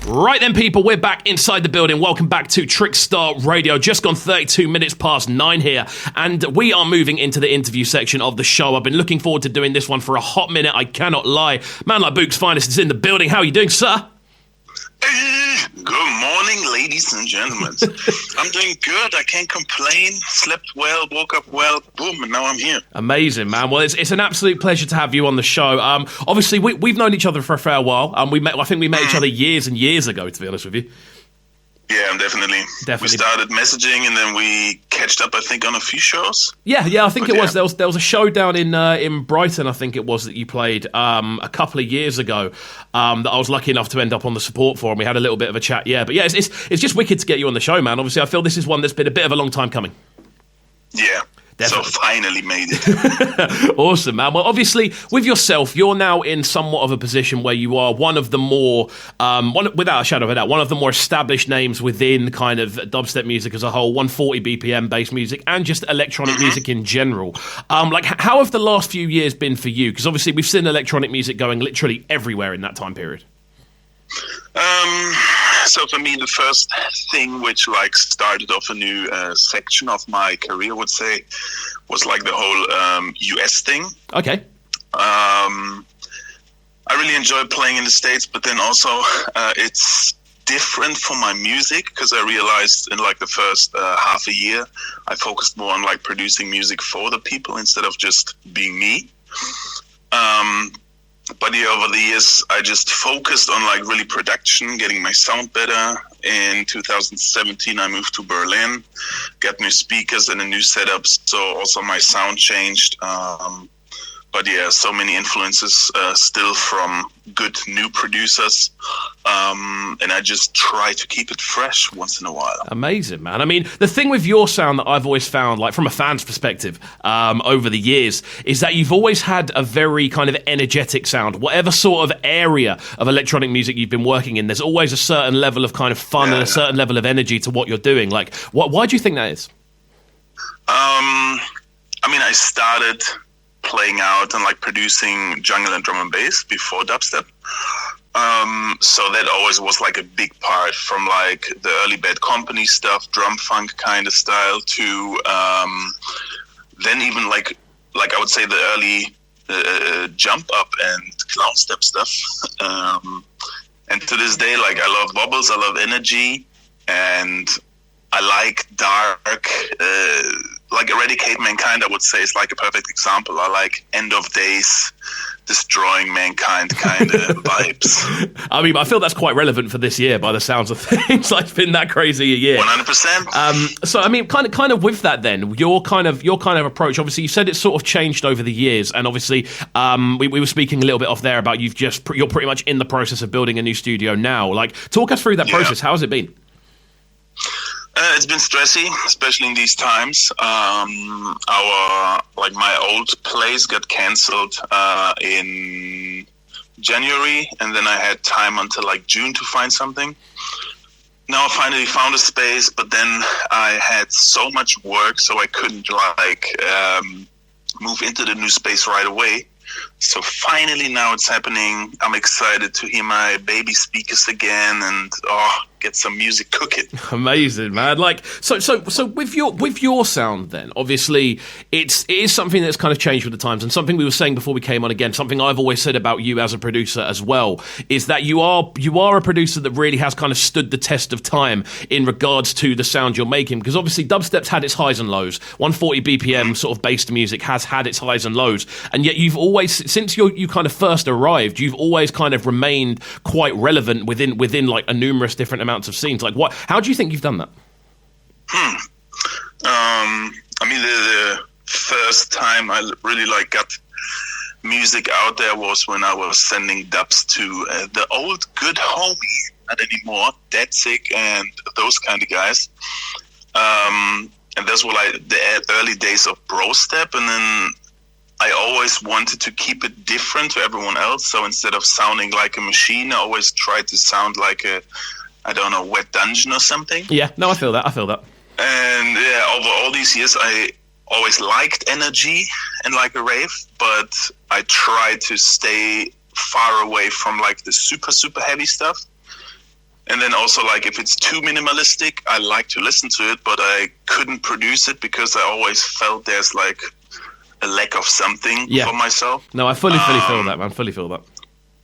Right then, people, we're back inside the building. Welcome back to Trickstar Radio. Just gone 32 minutes past 9 here, and we are moving into the interview section of the show. I've been looking forward to doing this one for a hot minute, I cannot lie. Man like Bukez Finezt is in the building. How are you doing, sir? Good morning, ladies and gentlemen. I'm doing good. I can't complain. Slept well, woke up well, boom, and now I'm here. Amazing, man. Well, it's an absolute pleasure to have you on the show. Obviously, we've known each other for a fair while. I think we met each other years and years ago, to be honest with you. Yeah, definitely. We started messaging, and then we catched up, I think, on a few shows. Yeah, I think it was. There was a show down in Brighton, I think it was, that you played a couple of years ago that I was lucky enough to end up on the support for, and we had a little bit of a chat. Yeah, but yeah, it's just wicked to get you on the show, man. Obviously, I feel this is one that's been a bit of a long time coming. Yeah. Definitely. So finally made it. Awesome, man. Well, obviously, with yourself, you're now in somewhat of a position where you are one of the more, without a shadow of a doubt, one of the more established names within kind of dubstep music as a whole, 140 BPM based music, and just electronic music in general. How have the last few years been for you? Because obviously, we've seen electronic music going literally everywhere in that time period. So for me, the first thing which started off a new section of my career, I would say, was the whole US thing. Okay. I really enjoyed playing in the States, but then also it's different for my music, because I realized in the first half a year, I focused more on producing music for the people instead of just being me. But yeah, over the years, I just focused on really production, getting my sound better. In 2017, I moved to Berlin, got new speakers and a new setup, so also my sound changed. But yeah, so many influences still from good new producers. And I just try to keep it fresh once in a while. Amazing, man. I mean, the thing with your sound that I've always found, from a fan's perspective, over the years, is that you've always had a very kind of energetic sound. Whatever sort of area of electronic music you've been working in, there's always a certain level of kind of fun and a certain level of energy to what you're doing. Why do you think that is? I started playing out and producing jungle and drum and bass before dubstep. So that always was a big part, from the early Bad Company stuff, drum funk kind of style, to then even I would say the early jump up and clown step stuff. And to this day, I love bubbles, I love energy, and I like dark, Eradicate Mankind, I would say, is a perfect example. I like End of Days, Destroying Mankind kind of vibes. I feel that's quite relevant for this year by the sounds of things. It's been that crazy a year. 100%. So kind of with that then, your kind of approach, obviously you said it's sort of changed over the years, and obviously we were speaking a little bit off there about you're pretty much in the process of building a new studio now. Talk us through that process. How has it been? It's been stressy, especially in these times. My old place got cancelled in January, and then I had time until June to find something. Now I finally found a space, but then I had so much work, so I couldn't move into the new space right away. So finally now it's happening. I'm excited to hear my baby speakers again and get some music cooking. Amazing, man. So with your sound then, obviously it is something that's kind of changed with the times, and something we were saying before we came on again, something I've always said about you as a producer as well, is that you are a producer that really has kind of stood the test of time in regards to the sound you're making, because obviously dubstep's had its highs and lows. 140 BPM sort of based music has had its highs and lows, and yet you've always, since you kind of first arrived, you've always kind of remained quite relevant within a numerous different amounts of scenes. How do you think you've done that? The first time I really got music out there was when I was sending dubs to the old good homie, not anymore, Dead Sick and those kind of guys. And those were the early days of Bro Step, and then I always wanted to keep it different to everyone else. So instead of sounding like a machine, I always tried to sound like a, Wet Dungeon or something. Yeah, no, I feel that. And yeah, over all these years, I always liked energy and a rave, but I tried to stay far away from the super, super heavy stuff. And then also, like, if it's too minimalistic, I like to listen to it, but I couldn't produce it because I always felt there's like a lack of something for myself. No, I fully feel that, man. Fully feel that.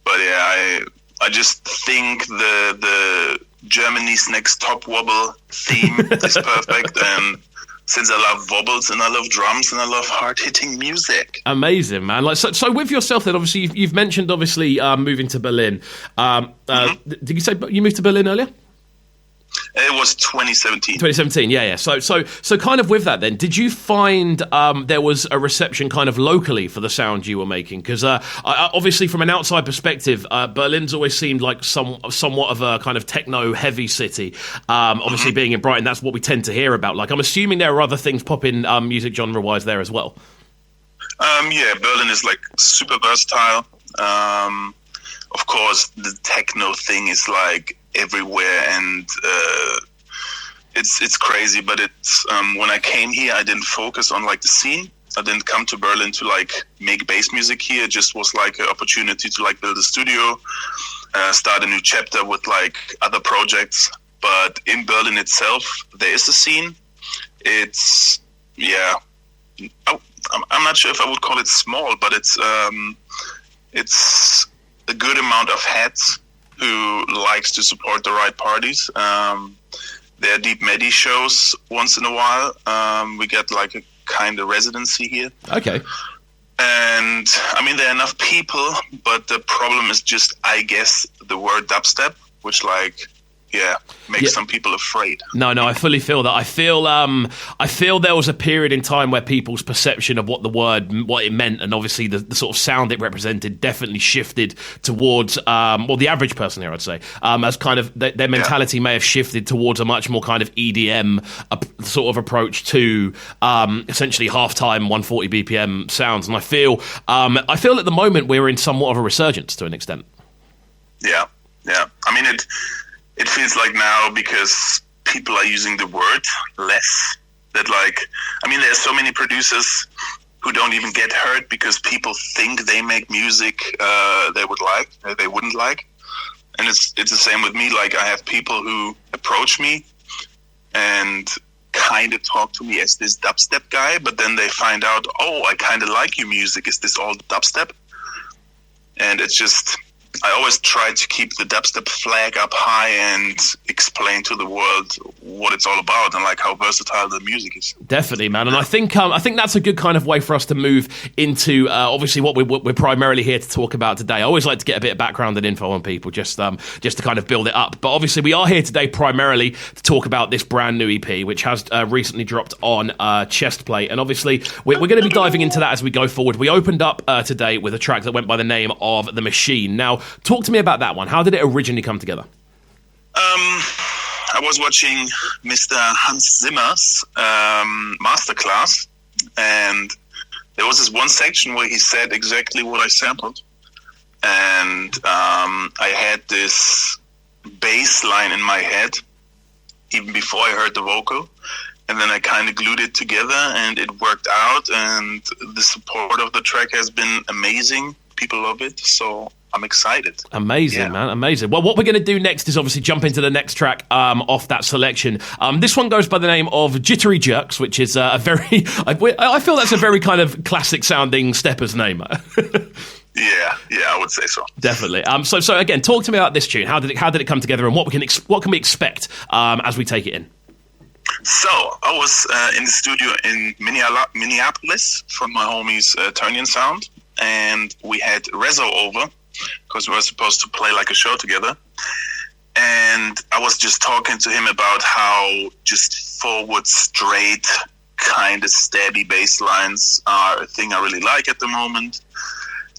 But yeah, I just think the Germany's Next Top Wobble theme is perfect. And since I love wobbles and I love drums and I love hard-hitting music. Amazing, man. Like so with yourself then, obviously, you've mentioned, moving to Berlin. Did you say you moved to Berlin earlier? It was 2017. 2017, yeah. So kind of with that then, did you find there was a reception kind of locally for the sound you were making? Because obviously from an outside perspective, Berlin's always seemed like somewhat of a kind of techno-heavy city. Obviously being in Brighton, that's what we tend to hear about. Like, I'm assuming there are other things popping music genre-wise there as well. Yeah, Berlin is like super versatile. Of course, the techno thing is like everywhere, and it's crazy. But it's when I came here, I didn't focus on like the scene. I didn't come to Berlin to like make bass music here. It just was like an opportunity to like build a studio, start a new chapter with like other projects. But in Berlin itself, there is a scene. It's I'm not sure if I would call it small, but it's a good amount of heads who likes to support the right parties. There are deep medi shows once in a while. We get like a kind of residency here. Okay. And I mean, there are enough people, but the problem is just, I guess, the word dubstep, which like, makes some people afraid. No, I fully feel that. I feel there was a period in time where people's perception of what it meant, and obviously the sort of sound it represented definitely shifted towards, the average person here, I'd say, as kind of their mentality may have shifted towards a much more kind of EDM sort of approach to essentially halftime 140 BPM sounds. And I feel at the moment we're in somewhat of a resurgence to an extent. Yeah. I mean, it feels like now, because people are using the word less, that like, I mean, there's so many producers who don't even get heard because people think they make music they wouldn't like. And it's the same with me. Like, I have people who approach me and kind of talk to me as this dubstep guy, but then they find out, oh, I kind of like your music. Is this all dubstep? And it's just, I always try to keep the dubstep flag up high and explain to the world what it's all about and like how versatile the music is. Definitely, man. And I think that's a good kind of way for us to move into obviously what we're primarily here to talk about today. I always like to get a bit of background and info on people just to kind of build it up. But obviously we are here today primarily to talk about this brand new EP, which has recently dropped on Chestplate. And obviously we're going to be diving into that as we go forward. We opened up today with a track that went by the name of The Machine. Now, talk to me about that one. How did it originally come together? I was watching Mr. Hans Zimmer's masterclass, and there was this one section where he said exactly what I sampled. And I had this bass line in my head even before I heard the vocal. And then I kind of glued it together, and it worked out. And the support of the track has been amazing. People love it, so I'm excited. Amazing, man. Amazing. Well, what we're going to do next is obviously jump into the next track off that selection. This one goes by the name of Jittery Jerks, which is a very... I feel that's a very kind of classic-sounding stepper's name. Yeah, I would say so. Definitely. So again, talk to me about this tune. How did it come together, and what can we expect as we take it in? So I was in the studio in Minneapolis from my homies Turnian Sound, and we had Rezo over because we were supposed to play like a show together. And I was just talking to him about how just forward, straight, kind of stabby bass lines are a thing I really like at the moment.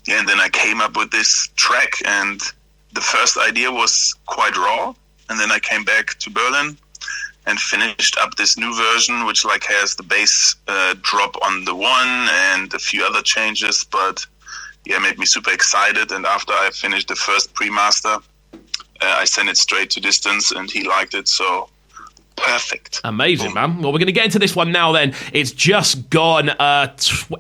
And then I came up with this track, and the first idea was quite raw. And then I came back to Berlin and finished up this new version, which like has the bass drop on the one and a few other changes. But yeah, it made me super excited. And after I finished the first pre-master, I sent it straight to Distance, and he liked it. So perfect. Amazing, man. Well, we're going to get into this one now then. It's just gone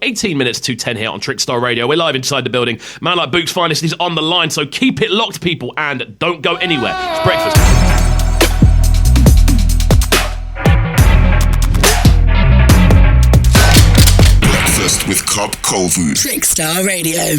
18 minutes to 10 here on Trickstar Radio. We're live inside the building. Man like Bukez Finezt is on the line, so keep it locked, people, and don't go anywhere. It's breakfast. CubCamTV. Trickstar Radio.